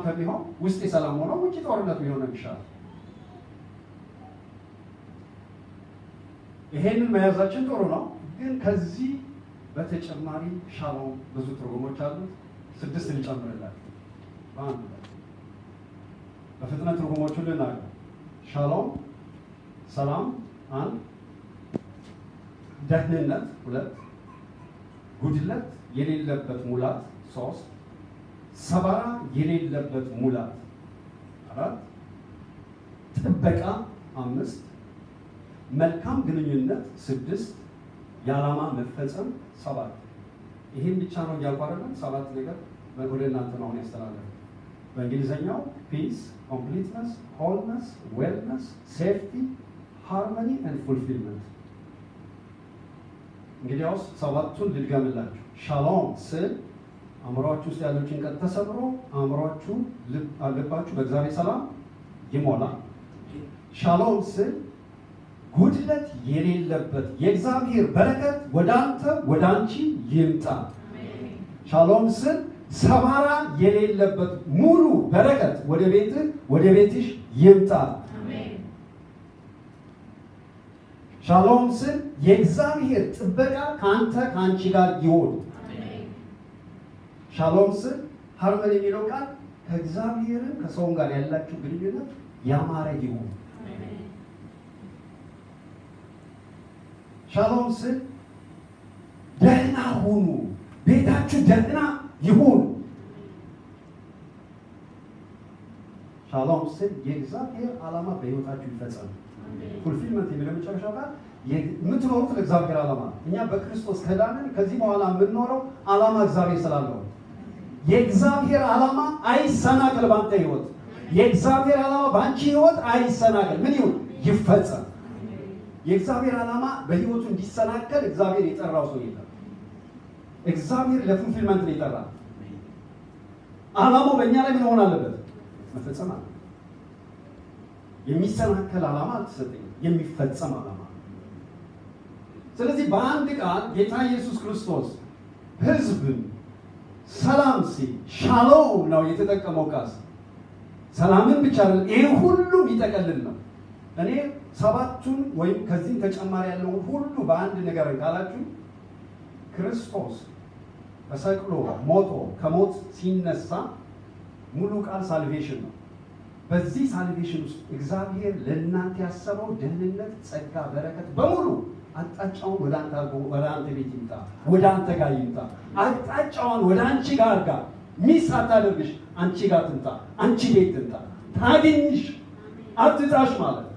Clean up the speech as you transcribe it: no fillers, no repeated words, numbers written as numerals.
ከሚሆን ውስጥ ሰላም ሆኖ ውጪ ጦርነት ቢሆን ይሻላል። ይሄንን መያዛችን ጥሩ ነው። ግን ከዚህ በተጨማሪ ሻሎም ብዙ ትርጉሞች አሉት። 6 ልጨምርላችሁ በአንድ ላይ በፍጥነት ትርጉሞቹን ልናገር። ሻሎም ሰላም 1፣ ደህንነት 2፣ ጉድለት የሌለበት ሙላት 3፣ ሰባራ የሌለበት ሙላት 4፣ ጥበቃ 5፣ መልካም ግንኙነት 6፣ የዓላማ መፈጸም 7። ይሄን ብቻ ነው ያቋረጠን 7 ነገር ወደ እናንተ ነው ያስተላለፈው። በእንግሊዘኛው ፒስ፣ ኮምፕሊትነስ፣ ሆልነስ፣ ዌልነስ፣ ሴፍቲ፣ ሃርመኒ ኤንድ ፉልፊልመንት። እንግዲያውስ 7ቱን ልድገምላችሁ። ሻሎም ስል አእምሮአችሁ ውስጥ ያለው ጭንቀት ተሰብሮ አእምሮአችሁ ልባችሁ በእግዚአብሔር ሰላም ይሞላል። ሻሎም ስል ጉድለት የሌለበት የእግዚአብሔር በረከት ወዳንተ ወዳንቺ ይምጣ። ሻሎም ስል ሰባራ የሌለበት ሙሉ በረከት ወደ ቤትሽ ይምጣ። ሻሎም ስል የእግዚአብሔር ጥበቃ ካንተ ካንቺ ጋር ይሁን። ሻሎም ስል ሃርመኒ የሚለው ቃል ከእግዚአብሔርም ከሰውም ጋር ያላችሁ ግንኙነት ያማረ ይሁን። ሻሎም ስል ደህና ሁኑ፣ ቤታችሁ ደህና ይሁን። ሻሎም ስል የእግዚአብሔር ዓላማ በሕይወታችሁ ይፈጸም። ፉልፊልመንት የሚለው መጨረሻው ጋር የምትኖሩት ለእግዚአብሔር ዓላማ። እኛ በክርስቶስ ከዳንን ከዚህ በኋላ የምንኖረው ዓላማ እግዚአብሔር ስላለው የእግዚአብሔር ዓላማ አይሰናከል። ባንተ ሕይወት የእግዚአብሔር ዓላማ ባንቺ ሕይወት አይሰናከል። ምን ይሁን? ይፈጸም። የእግዚአብሔር ዓላማ በሕይወቱ እንዲሰናከል እግዚአብሔር የጠራው ሰው የለም። እግዚአብሔር ለፉልፊልመንት ነው የጠራው። ዓላማው በእኛ ላይ ምን ሆነ አለበት? መፈጸም አለ። የሚሰናከል ዓላማ አልተሰጠኝም፣ የሚፈጸም ዓላማ። ስለዚህ በአንድ ቃል ጌታ ኢየሱስ ክርስቶስ ሕዝብን ሰላም ሲል ሻሎም ነው የተጠቀመው ቃል። ሰላምን ብቻ አይደለም፣ ይሄ ሁሉ የሚጠቀልል ነው። እኔ 7ቱን ወይም ከዚህ ተጨማሪ ያለው ሁሉ በአንድ ነገር ካላችሁ ክርስቶስ ተሰቅሎ ሞቶ ከሞት ሲነሳ ሙሉ ቃል ሳልቬሽን ነው። በዚህ ሳልቬሽን ውስጥ እግዚአብሔር ለእናንተ ያሰበው ደህንነት፣ ጸጋ፣ በረከት በሙሉ አቅጣጫውን ወደ አንተ ቤት ይምጣ፣ ወደ አንተ ጋር ይምጣ። አቅጣጫውን ወደ አንቺ ጋር ሚስ አታደርግሽ፣ አንቺ ጋር ትምጣ፣ አንቺ ቤት ትምጣ፣ ታገኝሽ፣ አትጣሽ ማለት